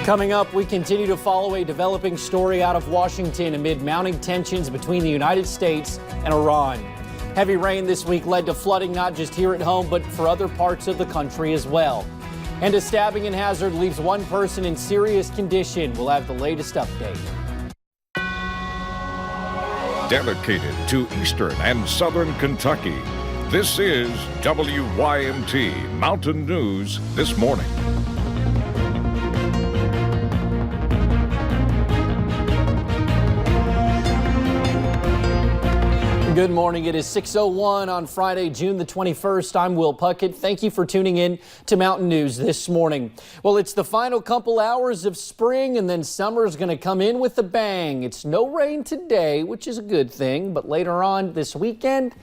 Coming up, we continue to follow a developing story out of Washington amid mounting tensions between the United States and Iran. Heavy rain this week led to flooding not just here at home, but for other parts of the country as well. And a stabbing in Hazard leaves one person in serious condition. We'll have the latest update. Dedicated to Eastern and Southern Kentucky, this is WYMT Mountain News This Morning. Good morning. It is 6:01 on Friday, June the 21st. I'm Will Puckett. Thank you for tuning in to Mountain News this morning. Well, it's the final couple hours of spring, and then summer is going to come in with a bang. It's no rain today, which is a good thing, but later on this weekend,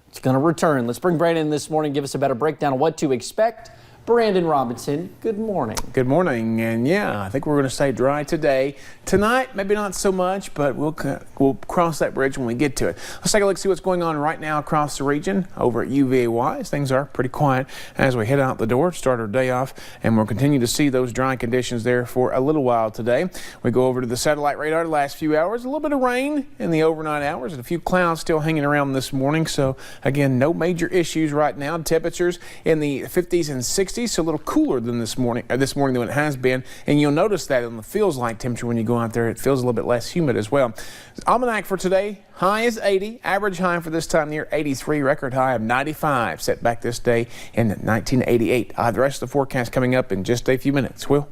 it's going to return. Let's bring Brandon in this morning, give us a better breakdown of what to expect. Brandon Robinson, good morning. Good morning, and yeah, I think we're going to stay dry today. Tonight, maybe not so much, but we'll cross that bridge when we get to it. Let's take a look, see what's going on right now across the region over at UVA-wise. Things are pretty quiet as we head out the door to start our day off, and we'll continue to see those dry conditions there for a little while today. We go over to the satellite radar the last few hours, a little bit of rain in the overnight hours, and a few clouds still hanging around this morning. So again, no major issues right now. Temperatures in the 50s and 60s. So a little cooler than this morning than it has been, and you'll notice that on the feels like temperature when you go out there. It feels a little bit less humid as well. Almanac for today, high is 80, average high for this time of year 83, record high of 95 set back this day in 1988. The rest of the forecast coming up in just a few minutes. Will?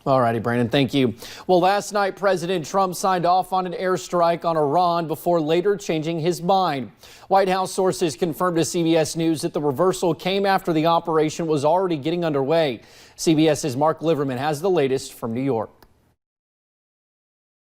All righty, Brandon, thank you. Well, last night, President Trump signed off on an airstrike on Iran before later changing his mind. White House sources confirmed to CBS News that the reversal came after the operation was already getting underway. CBS's Mark Liverman has the latest from New York.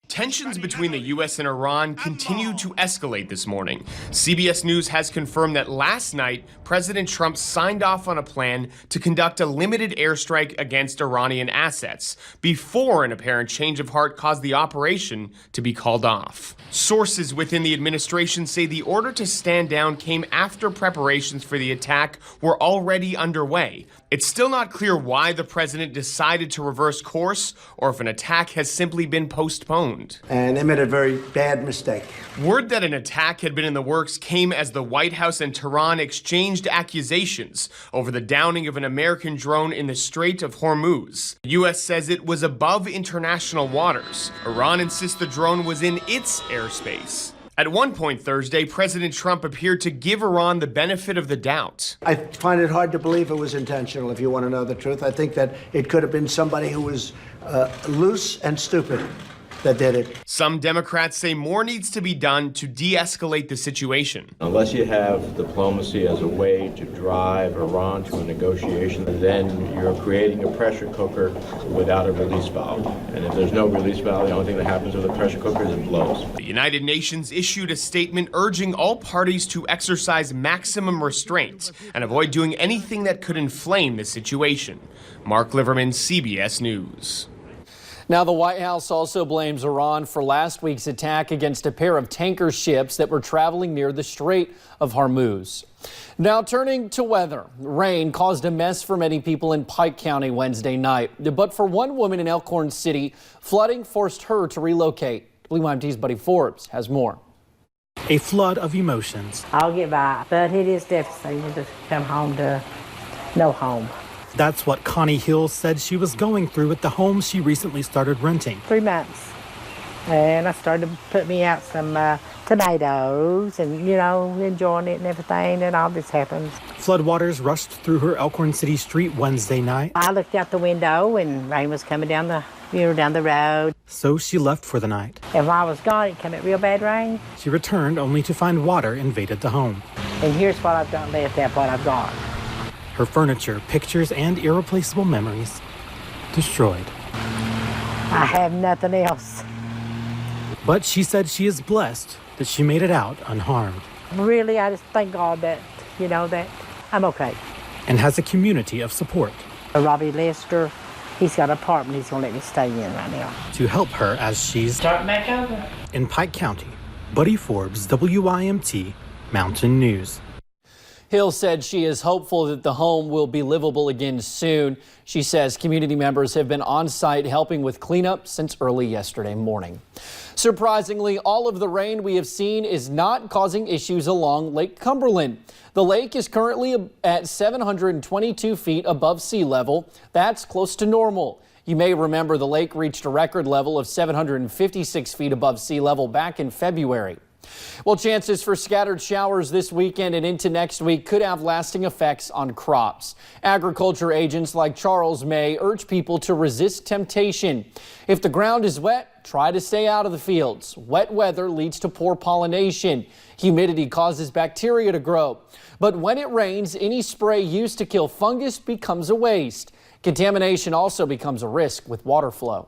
Tensions between the U.S. and Iran continue to escalate this morning. CBS News has confirmed that last night, President Trump signed off on a plan to conduct a limited airstrike against Iranian assets before an apparent change of heart caused the operation to be called off. Sources within the administration say the order to stand down came after preparations for the attack were already underway. It's still not clear why the president decided to reverse course or if an attack has simply been postponed. And they made a very bad mistake. Word that an attack had been in the works came as the White House and Tehran exchanged accusations over the downing of an American drone in the Strait of Hormuz. The U.S. says it was above international waters. Iran insists the drone was in its airspace. At one point Thursday, President Trump appeared to give Iran the benefit of the doubt. I find it hard to believe it was intentional, if you want to know the truth. I think that it could have been somebody who was loose and stupid that did it. Some Democrats say more needs to be done to de-escalate the situation. Unless you have diplomacy as a way to drive Iran to a negotiation, then you're creating a pressure cooker without a release valve. And if there's no release valve, the only thing that happens with a pressure cooker is it blows. The United Nations issued a statement urging all parties to exercise maximum restraint and avoid doing anything that could inflame the situation. Mark Liverman, CBS News. Now, the White House also blames Iran for last week's attack against a pair of tanker ships that were traveling near the Strait of Hormuz. Now, turning to weather. Rain caused a mess for many people in Pike County Wednesday night. But for one woman in Elkhorn City, flooding forced her to relocate. WYMT's Buddy Forbes has more. A flood of emotions. I'll get by, but it is devastating to come home to no home. That's what Connie Hill said she was going through at the home she recently started renting. 3 months. And I started to put me out some tomatoes and, enjoying it and everything, and all this happens. Floodwaters rushed through her Elkhorn City street Wednesday night. I looked out the window and rain was coming down the road. So she left for the night. If I was gone, it came at real bad rain. She returned only to find water invaded the home. And here's what I've got left after what I've got. Her furniture, pictures, and irreplaceable memories destroyed. I have nothing else. But she said she is blessed that she made it out unharmed. Really, I just thank God that, that I'm okay. And has a community of support. Robbie Lester, he's got an apartment he's going to let me stay in right now. To help her as she's starting back over. In Pike County, Buddy Forbes, WYMT Mountain News. Hill said she is hopeful that the home will be livable again soon. She says community members have been on site helping with cleanup since early yesterday morning. Surprisingly, all of the rain we have seen is not causing issues along Lake Cumberland. The lake is currently at 722 feet above sea level. That's close to normal. You may remember the lake reached a record level of 756 feet above sea level back in February. Well, chances for scattered showers this weekend and into next week could have lasting effects on crops. Agriculture agents like Charles May urge people to resist temptation. If the ground is wet, try to stay out of the fields. Wet weather leads to poor pollination. Humidity causes bacteria to grow. But when it rains, any spray used to kill fungus becomes a waste. Contamination also becomes a risk with water flow.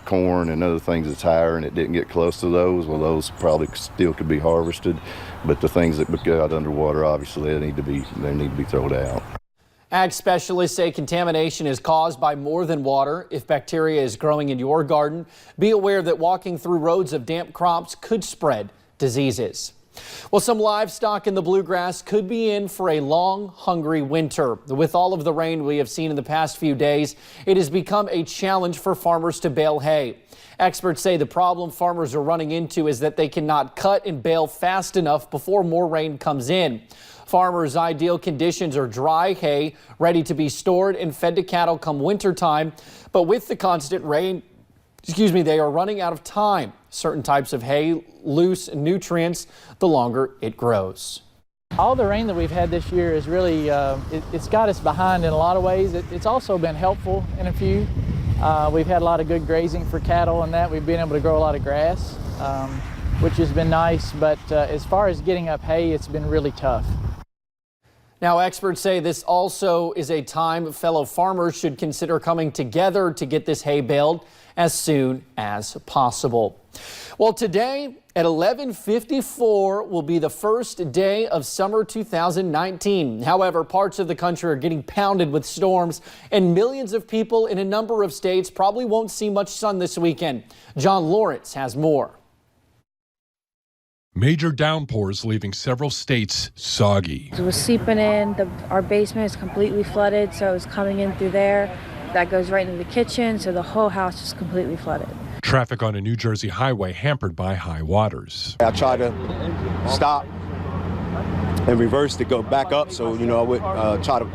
Corn and other things that's higher and it didn't get close to those, well, those probably still could be harvested, but the things that got underwater, obviously they need to be thrown out. Ag specialists say contamination is caused by more than water. If bacteria is growing in your garden, be aware that walking through rows of damp crops could spread diseases. Well, some livestock in the bluegrass could be in for a long, hungry winter. With all of the rain we have seen in the past few days, it has become a challenge for farmers to bale hay. Experts say the problem farmers are running into is that they cannot cut and bale fast enough before more rain comes in. Farmers' ideal conditions are dry hay, ready to be stored and fed to cattle come wintertime. But with the constant rain, they are running out of time. Certain types of hay lose nutrients the longer it grows. All the rain that we've had this year is really, it's got us behind in a lot of ways. It's also been helpful in a few. We've had a lot of good grazing for cattle and that. We've been able to grow a lot of grass, which has been nice. But as far as getting up hay, it's been really tough. Now, experts say this also is a time fellow farmers should consider coming together to get this hay baled as soon as possible. Well, today at 11:54 will be the first day of summer 2019. However, parts of the country are getting pounded with storms, and millions of people in a number of states probably won't see much sun this weekend. John Lawrence has more. Major downpours leaving several states soggy. It was seeping in. Our basement is completely flooded, so it was coming in through there. That goes right into the kitchen, so the whole house is completely flooded. Traffic on a New Jersey highway hampered by high waters. I tried to stop and reverse to go back up, so I would try to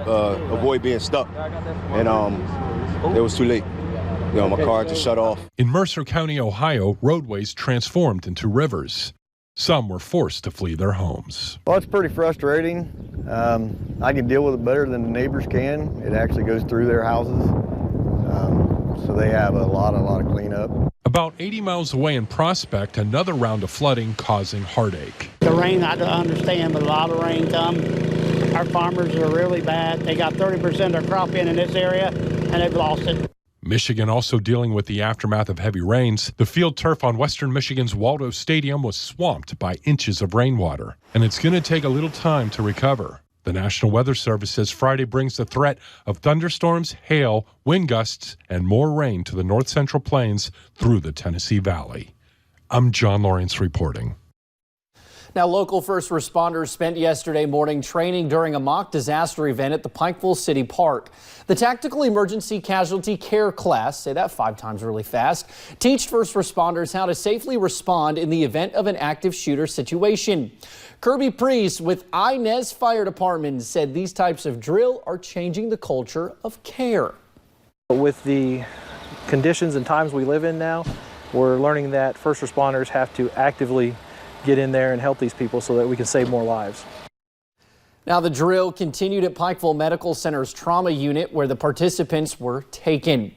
avoid being stuck, and it was too late. My car just shut off. In Mercer County, Ohio, roadways transformed into rivers. Some were forced to flee their homes. Well, it's pretty frustrating. I can deal with it better than the neighbors can. It actually goes through their houses, so they have a lot of cleanup. About 80 miles away in Prospect, another round of flooding causing heartache. The rain, I don't understand, but a lot of rain come. Our farmers are really bad. They got 30% of their crop in this area, and they've lost it. Michigan also dealing with the aftermath of heavy rains. The field turf on Western Michigan's Waldo Stadium was swamped by inches of rainwater, and it's going to take a little time to recover. The National Weather Service says Friday brings the threat of thunderstorms, hail, wind gusts, and more rain to the north central plains through the Tennessee Valley. I'm John Lawrence reporting. Now, local first responders spent yesterday morning training during a mock disaster event at the Pikeville City Park. The Tactical Emergency Casualty Care class, say that 5 times really fast, teach first responders how to safely respond in the event of an active shooter situation. Kirby Priest with Inez Fire Department said these types of drill are changing the culture of care. With the conditions and times we live in now, we're learning that first responders have to actively get in there and help these people so that we can save more lives. Now, the drill continued at Pikeville Medical Center's trauma unit where the participants were taken.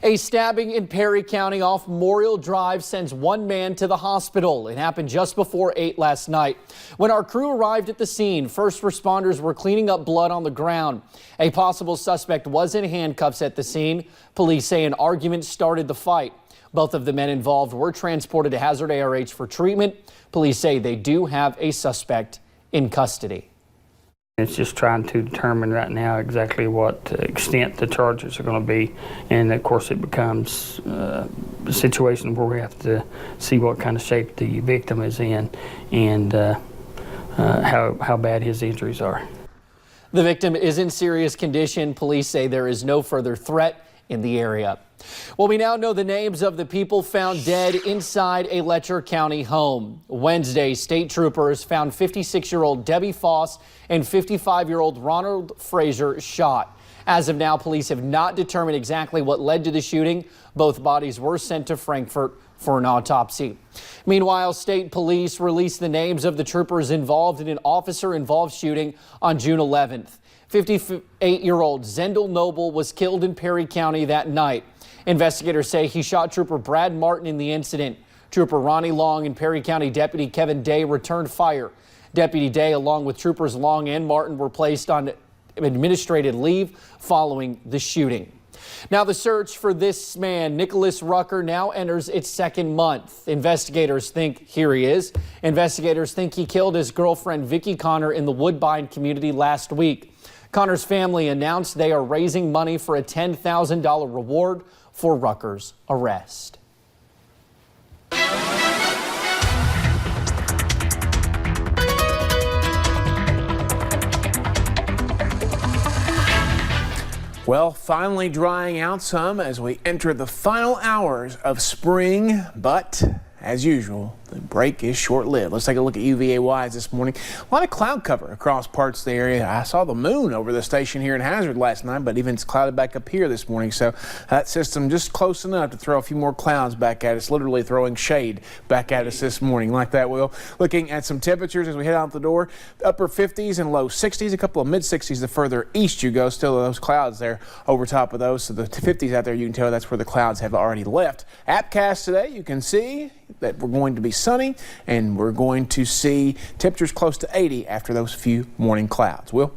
A stabbing in Perry County off Memorial Drive sends one man to the hospital. It happened just before 8 last night. When our crew arrived at the scene, first responders were cleaning up blood on the ground. A possible suspect was in handcuffs at the scene. Police say an argument started the fight. Both of the men involved were transported to Hazard ARH for treatment. Police say they do have a suspect in custody. It's just trying to determine right now exactly what extent the charges are going to be. And of course it becomes a situation where we have to see what kind of shape the victim is in and how bad his injuries are. The victim is in serious condition. Police say there is no further threat in the area. Well, we now know the names of the people found dead inside a Letcher County home. Wednesday, state troopers found 56-year-old Debbie Foss and 55-year-old Ronald Frazier shot. As of now, police have not determined exactly what led to the shooting. Both bodies were sent to Frankfort for an autopsy. Meanwhile, state police released the names of the troopers involved in an officer-involved shooting on June 11th. 58-year-old Zendel Noble was killed in Perry County that night. Investigators say he shot Trooper Brad Martin in the incident. Trooper Ronnie Long and Perry County Deputy Kevin Day returned fire. Deputy Day, along with Troopers Long and Martin, were placed on administrative leave following the shooting. Now, the search for this man, Nicholas Rucker, now enters its second month. Investigators think, here he is, investigators think he killed his girlfriend Vicki Connor in the Woodbine community last week. Connor's family announced they are raising money for a $10,000 reward for Rucker's arrest. Well, finally drying out some as we enter the final hours of spring, but as usual, the break is short-lived. Let's take a look at UVA-wise this morning. A lot of cloud cover across parts of the area. I saw the moon over the station here in Hazard last night, but even it's clouded back up here this morning. So that system just close enough to throw a few more clouds back at us, literally throwing shade back at us this morning like that, Will. Looking at some temperatures as we head out the door, upper 50s and low 60s, a couple of mid-60s the further east you go. Still those clouds there over top of those. So the 50s out there, you can tell that's where the clouds have already left. Appcast today, you can see that we're going to be sunny, and we're going to see temperatures close to 80 after those few morning clouds. Will?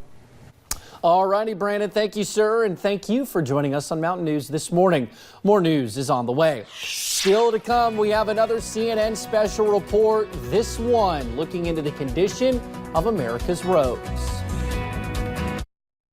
All righty, Brandon, thank you, sir, and thank you for joining us on Mountain News this morning. More news is on the way. Still to come, we have another CNN special report, this one looking into the condition of America's roads.